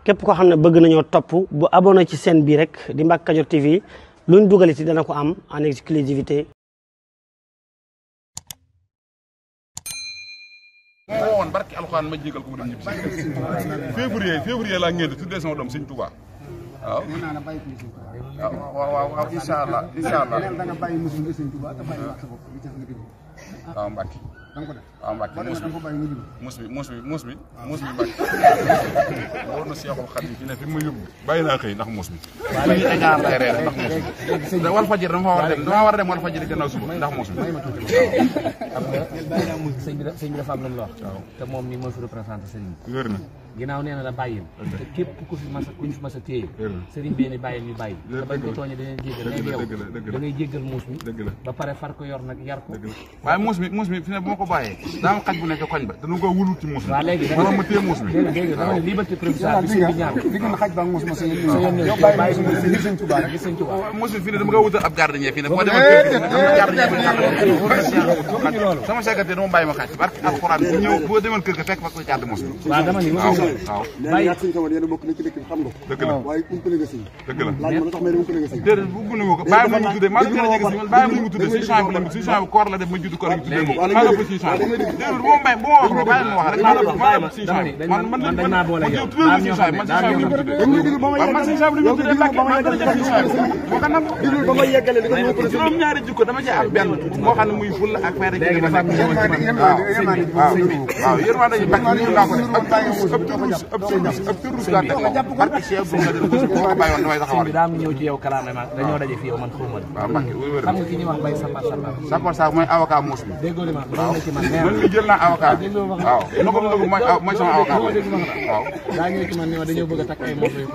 képp koo xam ne bëgg nañoo topp bu abonné ci chaîne bi rek di Mbacke Kadior TV luñ dugaliti dana ko am en exclusivité. moo woon barki alxuraan ma jégal ko mu dem ñibbi février laa ngeen di tuddee sama doom Sëñ Tuubaa waaw. waaw incha allah waaw Mbacke. waaw Mbacke muus bi Mbacke. war na Seexul Xadiim fi ne fi ma yóbbu bàyyi naa xëy ndax muus bi. waaw léegi égaar lay reere ndax muus bi. wal fajir dama war a dem wal fajir gannaaw suba ndax muus bi. xam nga bàyyi naa muus sëñ bi dafa am lu mu la wax. te moom nii mooy fi représenté sëriñ bi. wér na. ginnaaw nee na la bàyyil. te képp ku fi mas a téye. sëriñ bi ni bàyyil ñu bàyyi. te bañ ko tooñee dañuy jéggal léegi yow da ngay jéggal muus mi. ba pare far ko yor nag yar ko. waaye muus mi fi ne bu ma ko bàyyee daa am xaj bu nekk koñ ba danu ko wulul ci muus mi. waaw léegi dama ma téye muus mi. léegi dama ne liberté provisoire bi sëñ bi ñaan fi ngeen xaj ba muus ma sëñ Tuubaa rek sëñ Tuubaa muus mi fi ne dama ko wutal ab gardien fi ne boo demoon sama secrétaire dama bàyyi ma xaj barke alxuraan bu ñëw boo demoon kër ga fekk fa koy garde muus mi. waaw dama ni waaw bàyyi sëñ Tuubaa yéen a bokk na ci dëkk bi xam nga dëgg la waaye umpale nga sëñ dëgg la laaj ma lu tax may umpale nga sëñ déedéet bu gënu ma ko bàyyi ma ñu tuddee maa ngi gën a jege si man bàyyi ma ñu tuddee si champs bi koor la def ma judd koor gi tuddee ma maa nga fa si champs déedéet bu ma wax ma bàyyi ma wax rek man dañ maa boole yow man si champs bi ñu tuddee Mbacke maa gën a jege si champs moo ko nangu ba ma yeggale li nga juróom ñaari jikko dama ci am benn moo xam ne muy ful ak fayda ci léegi dafa am waaw yërmande yi Mbacke ñu laa ko def ab turus laa teg barke Cheikh bu nga def ko bàyyi woon damay taxawal sëñ bi daa ñëw ci yow kalaame ma dañoo daje fi yow man xawma waaw Mbacke wér xam nga ki ñuy wax Mbaye Sapar Sarr mooy avocat muus mi déggoo li ma waaw ci man man mi jël naa avocat waaw ndogu mooy sama avocat waaw daa ñëw ci man ni ma dañoo bëgg a takk ay morso yu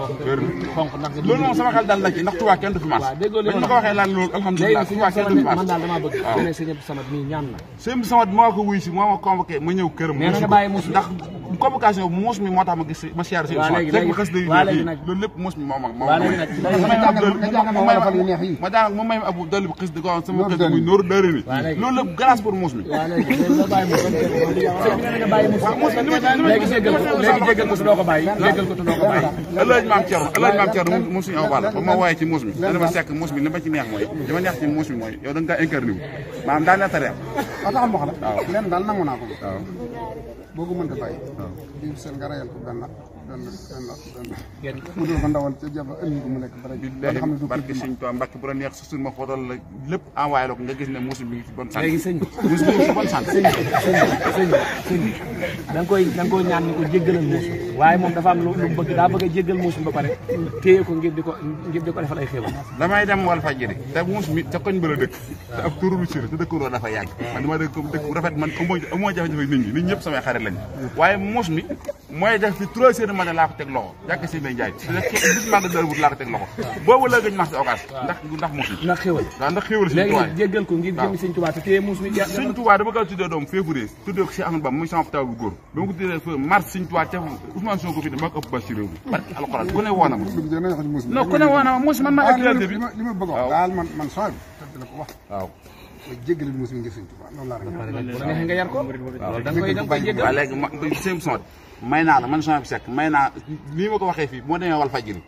xonq ndax loolu moom sama xel dal na ci ndax Touba kenn du fi maas bañ ma ko waxee lan loolu alhamdulilah Touba kenn du fi maas man daal damaa bëgg ne sëñ Abdou Samad mii ñaan na sëñ Abdou Samad moo ko wuy si moo ma convoqué ma ñëw këram ndax convocation bu muus mi moo tax ma gis ma siyaar sëñ Samad fekk ma xës day loolu lépp muus mi moo ma jàng mu may abu dolli bu xës di ko wax sama xës muy nóoru dëri ni loolu lépp grâce pour muus mi léegi jéggal ko su doo ko bàyyi jéggal ko su doo ko bàyyi ëllëg maam Thierno mu suñu aw ball ba ma wooyee ci muus mi dana ma sekk muus mi li ma ci neex mooy li ma neex ci muus mi mooy yow da nga kaa incarné wu maanaam daa nettare taxam wax la waaw leen daal nangu naa ko waaw boo ko mënta bàyyi di seen nga rayal ko benn mu dul ko ndawal ca jaba ëndi ko mu lekk bare billahi barke sëñ Tuubaa Mbacke bu la neex su suñ ma fotal la lépp envoyé la ko nga gis ne muus mi ngi ci bonne santé léegi sëñ muus mi ngi ci bonne santé sëñ da nga koy ñaan ni ko jéggalal muus waaye moom dafa am lu bëgg daa bëgg a jéggal muus mi ba pare téye ko ngir di ko defal ay xéewal damay dem wal fajiri te muus mi ca koñ ba la dëkk te ab turulu sir te dëkkaloo dafa yàgg man dama dëkk dëkk bu rafet man amoo jafe-jafe nit ñëpp samay xarit lañ waaye muus mi mooy def fi 3 heures de matin laa ko teg loxo jàkk si may jaay bis maa nga dër wut laa ko teg loxo boobu la gëj marché occas ndax muus mi ndax xéewal waaw ndax xéewal sëñ Tuubaa léegi jéggal ko ngir jëmi sëñ Tuubaa te téye muus mi sëñ Tuubaa dama ko tuddee doom février tuddee ko Cheikh Ahmadou Bamba muy sama taw bu góor dama ko tuddee mars sëñ Tuubaa te Ousmane Sonko fi ne maa ko ëpp bas ci réew mi barke alxuraan ku ne woona ma non ku ne woona ma muus man maa actualité bi li ma bëgg wax daal man sooy te la ko wax waaw jéggal muus mi ngir sëñ Tuubaa loolu laa rek bu la neexee nga yar ko da nga koy jéggal waaw léegi sëñ Samad may naa la man sama bi sekk may naa lii ma ko waxee fii moo demee wal fajiri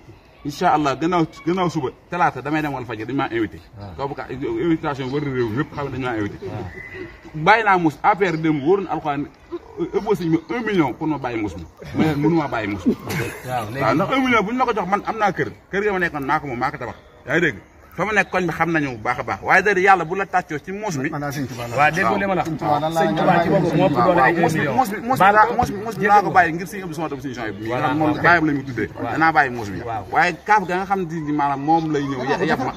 incha allah gannaaw suba talaata damay dem wal fajiri dañu maa invité kooku ka invitation war réew ñëpp xam ne dañu maa invité bàyyi naa muus APR dem wóor na alxuraan ëppoo siñ ma 1 million pour ma bàyyi muus mi ma leen mënumaa bàyyi muus mi waaw ndax 1 million bu ñu la ko jox man am naa kër ga ma nekkoon maa ko moom maa ko tabax yaa ngi dégg fa ma nekk koñ bi xam nañu bu baax a baax waaye da yàlla bu la tàccoo ci muus mi waaw déggoo li ma la sëñ Tuubaa ci boppam moo ëpp doole ay muus bi naa ko bàyyi ngir sëñ Abdou Samad suñu émission bi moom bàyyam la ñu tuddee danaa bàyyi muus mi waaye kaaf ga nga xam ne maanaam moom lay ñëw yàpp ma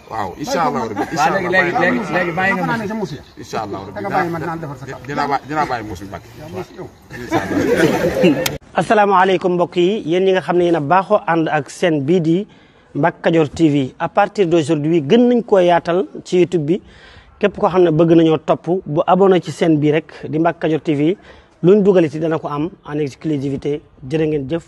waaw incha allah rabbi léegi bàyyi nga muus incha allah rabbi dinaa bàyyi muus mi bàkk asalaamaaleykum mbokk yi yéen ñi nga xam ne yéen a baaxoo ànd ak seen bii di Mbacke Kadior TV à partir d'aujourd'hui gën nañ koo yaatal ci YouTube bi képp koo xam ne bëgg nañoo topp bu abonné ci chaîne bi rek di Mbacke Kadior TV luñ dugaliti dana ko am en exclusivité jërë ngeen jëf